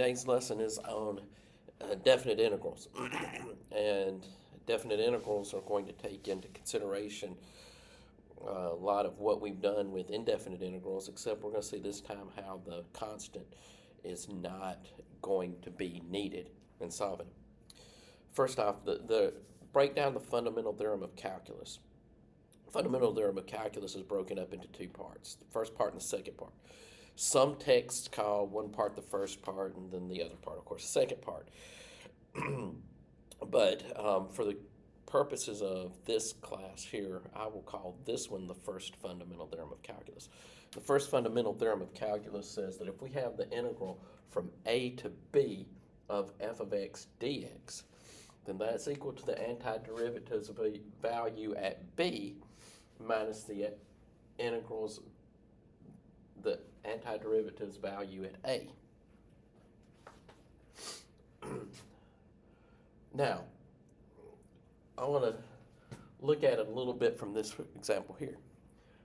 Today's lesson is on definite integrals. And definite integrals are going to take into consideration a lot of what we've done with indefinite integrals, except we're going to see this time how the constant is not going to be needed in solving it. First off, the break down the fundamental theorem of calculus. Fundamental theorem of calculus is broken up into two parts, the first part and the second part. Some texts call one part the first part and then the other part, of course, the second part. But for the purposes of this class here, I will call this one the first fundamental theorem of calculus. The first fundamental theorem of calculus says that if we have the integral from a to b of f of x dx, then that's equal to the antiderivatives of a value at b minus the integrals, the antiderivatives value at a. Now, I want to look at it a little bit from this example here.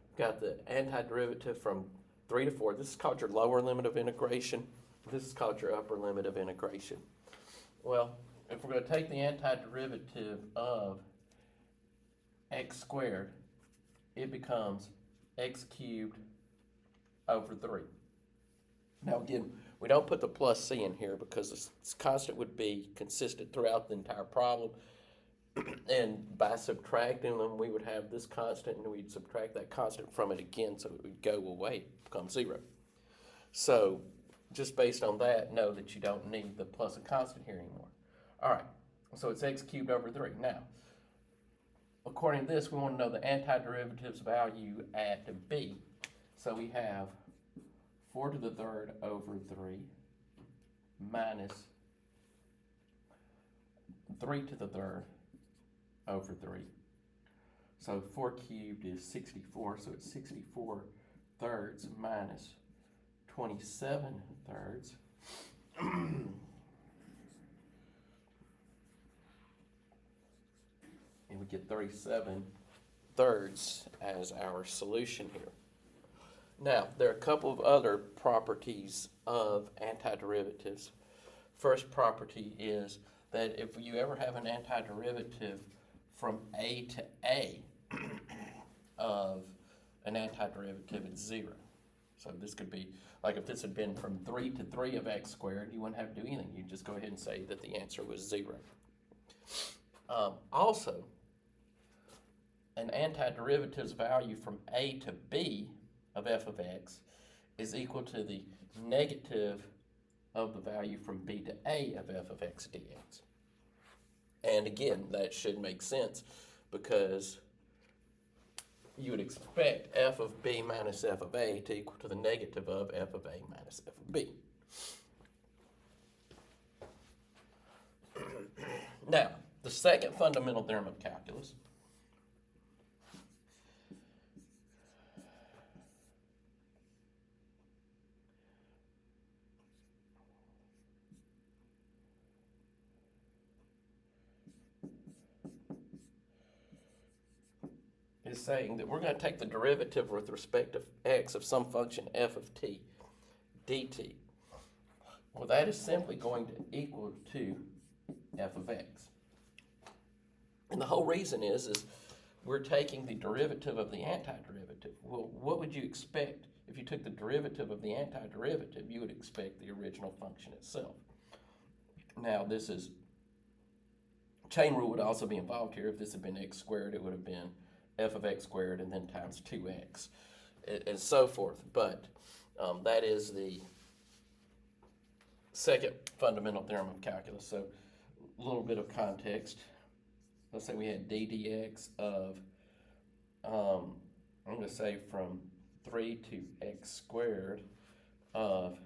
We've got the antiderivative from 3 to 4. This is called your lower limit of integration. This is called your upper limit of integration. Well, if we're going to take the antiderivative of x squared, it becomes x cubed over 3. Now again, we don't put the plus c in here because this constant would be consistent throughout the entire problem. And by subtracting them, we would have this constant, and we'd subtract that constant from it again, so it would go away, become 0. So just based on that, know that you don't need the plus and constant here anymore. All right, so it's x cubed over 3. Now, according to this, we want to know the antiderivatives value at b. So we have 4 to the third over 3 minus 3 to the third over 3. So 4 cubed is 64, so it's 64 thirds minus 27 thirds. And we get 37 thirds as our solution here. Now, there are a couple of other properties of antiderivatives. First property is that if you ever have an antiderivative from a to a of an antiderivative, it's 0. So this could be, like if this had been from 3 to 3 of x squared, you wouldn't have to do anything. You'd just go ahead and say that the answer was 0. Also, an antiderivative's value from a to b of f of x is equal to the negative of the value from b to a of f of x dx. And again, that should make sense because you would expect f of b minus f of a to equal to the negative of f of a minus f of b. Now, the second fundamental theorem of calculus is saying that we're going to take the derivative with respect to x of some function f of t dt. Well, that is simply going to equal to f of x. And the whole reason is we're taking the derivative of the antiderivative. Well, what would you expect if you took the derivative of the antiderivative? You would expect the original function itself. Now, this is, chain rule would also be involved here. If this had been x squared, it would have been f of x squared and then times 2x and so forth. But that is the second fundamental theorem of calculus. So a little bit of context. Let's say we had d dx of, I'm going to say from 3 to x squared of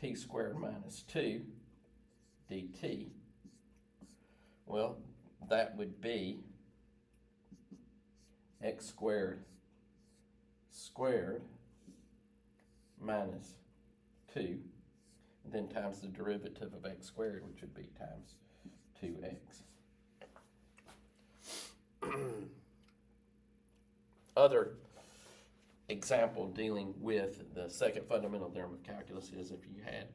t squared minus 2 dt. Well, that would be x squared squared minus 2, and then times the derivative of x squared, which would be times 2x. Other example dealing with the second fundamental theorem of calculus is if you had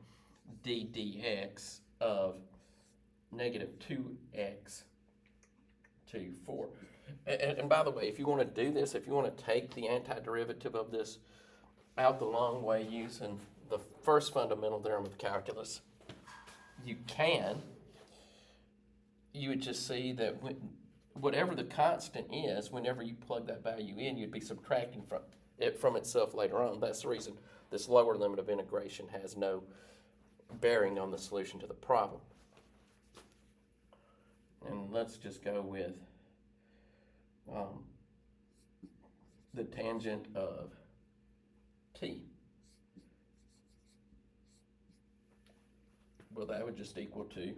d dx of negative 2x to 4. And by the way, if you want to do this, if you want to take the antiderivative of this out the long way using the first fundamental theorem of calculus, you can. You would just see that whatever the constant is, whenever you plug that value in, you'd be subtracting from itself later on. That's the reason this lower limit of integration has no bearing on the solution to the problem. And let's just go with the tangent of t. Well, that would just equal to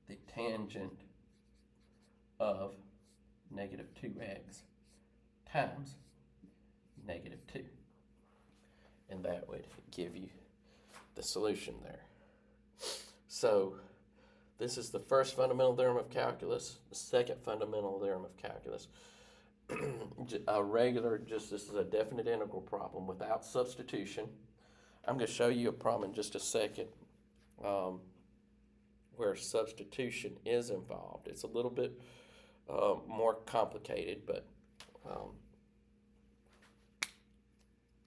the tangent of negative 2x times negative 2. And that would give you the solution there. So this is the first fundamental theorem of calculus, the second fundamental theorem of calculus. A regular, this is a definite integral problem without substitution. I'm going to show you a problem in just a second where substitution is involved. It's a little bit more complicated, but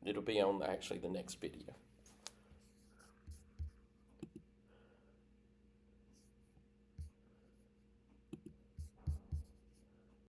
it'll be on actually the next video.